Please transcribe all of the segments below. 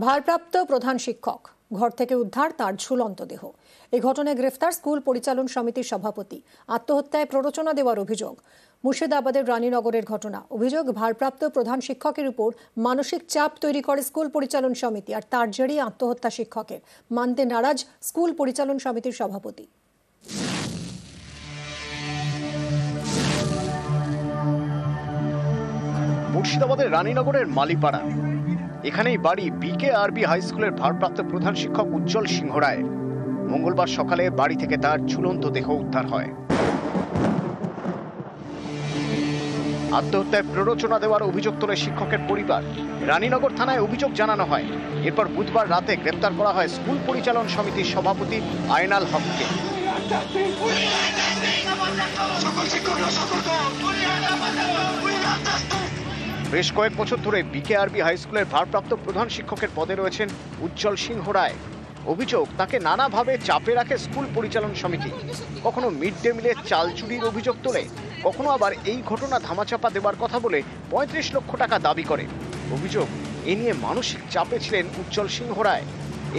ভারপ্রাপ্ত প্রধান শিক্ষক, ঘর থেকে উদ্ধার তার ঝুলন্ত দেহ। এই ঘটনায় গ্রেফতার স্কুল পরিচালন সমিতির সভাপতি। আত্মহত্যায় প্ররোচনা দেওয়ার অভিযোগ। মুর্শিদাবাদের রানীনগরের ঘটনা। অভিযোগ, ভারপ্রাপ্ত প্রধান শিক্ষকের উপর মানসিক চাপ তৈরি করে স্কুল পরিচালন সমিতি, আর তার জেরেই আত্মহত্যা শিক্ষকের। মানতে নারাজ স্কুল পরিচালন সমিতির সভাপতি। মুর্শিদাবাদের রানীনগরের মালিপাড়া, এখানেই বাড়ি BKRB হাই স্কুলের ভারপ্রাপ্ত প্রধান শিক্ষক উজ্জ্বল সিংহ রায়। মঙ্গলবার সকালে বাড়ি থেকে তার ঝুলন্ত দেহ উদ্ধার হয়। আত্মহত্যায় প্ররোচনা দেওয়ার অভিযোগ তোলে শিক্ষকের পরিবার। রানীনগর থানায় অভিযোগ জানানো হয়। এরপর বুধবার রাতে গ্রেপ্তার করা হয় স্কুল পরিচালন সমিতির সভাপতি আয়নাল হককে। বেশ কয়েক বছর ধরে BKRB হাই স্কুলের ভারপ্রাপ্ত প্রধান শিক্ষকের পদে রয়েছেন উজ্জ্বল সিংহ রায়। অভিযোগ, তাকে নানাভাবে চাপে রাখে স্কুল পরিচালন সমিতি। কখনো মিড ডে মিলের চাল চুরির অভিযোগ তোলে, কখনো আবার এই ঘটনা ধামাচাপা দেওয়ার কথা বলে 35 লক্ষ টাকা দাবি করে। অভিযোগ, এ নিয়ে মানসিক চাপে ছিলেন উজ্জ্বল সিংহ রায়।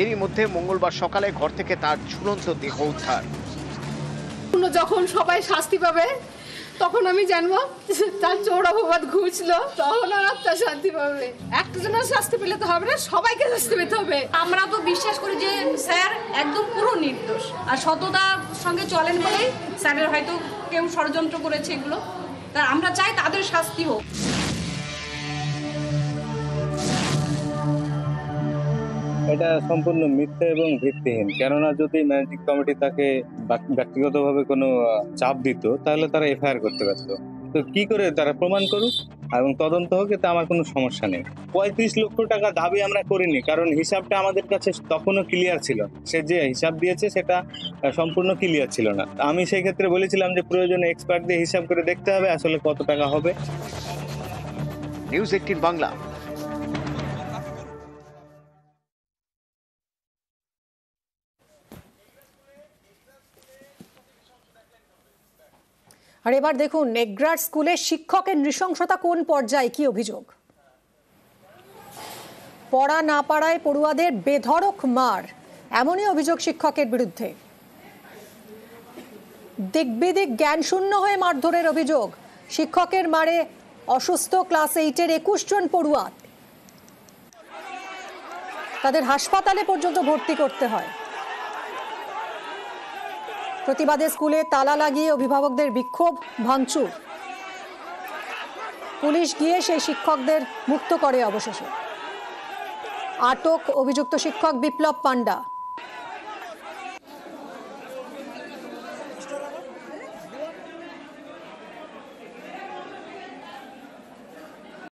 এরই মধ্যে মঙ্গলবার সকালে ঘর থেকে তার ঝুলন্ত দেহ উদ্ধার। যখন সবাই শাস্তি পাবে তখন আমি জানবো তার চোর অপবাদ ঘুচলো, তখন আর তার শান্তি পাবে। একটা জনের শাস্তি পেলে তো হবে না, সবাইকে শাস্তি পেতে হবে। আমরা তো বিশ্বাস করি যে স্যার একদম পুরো নির্দোষ, আর সততার সঙ্গে চলেন বলেই স্যারের হয়তো কেউ ষড়যন্ত্র করেছে এগুলো। তা আমরা চাই তাদের শাস্তি হোক। এটা সম্পূর্ণ মিথ্যা এবং ভিত্তিহীন। কেননা যদি ম্যানেজিং কমিটি তাকে ব্যক্তিগতভাবে কোনো চাপ দিত তাহলে তারা FIR করতে পারতো। তো কি করে তারা প্রমাণ করুক এবং তদন্ত হোক, এতে আমার কোনো সমস্যা নেই। 35 লক্ষ টাকা দাবি আমরা করিনি, কারণ হিসাবটা আমাদের কাছে তখনও ক্লিয়ার ছিল। সে যে হিসাব দিয়েছে সেটা সম্পূর্ণ ক্লিয়ার ছিল না। আমি সেই ক্ষেত্রে বলেছিলাম যে প্রয়োজনে এক্সপার্ট দিয়ে হিসাব করে দেখতে হবে আসলে কত টাকা হবে। নিউজ 18 বাংলা। আর এবার দেখুন নেগ্রার স্কুলে শিক্ষকের নৃশংসতা কোন পর্যায়ে, কি অভিযোগ। পড়া না পাড়ায় পড়ুয়াদের বেধড়ক মার, এমনই অভিযোগ শিক্ষকের বিরুদ্ধে। দিকবিদিক জ্ঞান শূন্য হয়ে মারধরের অভিযোগ। শিক্ষকের মারে অসুস্থ ক্লাস 8-এর 21 জন পড়ুয়া, তাদের হাসপাতালে পর্যন্ত ভর্তি করতে হয়। প্রতিবাদে স্কুলে তালা লাগিয়ে অভিভাবকদের বিক্ষোভ, ভাঙচুর। পুলিশ গিয়ে সেই শিক্ষকদের মুক্ত করে অবশেষে। আটক অভিযুক্ত শিক্ষক বিপ্লব পান্ডা।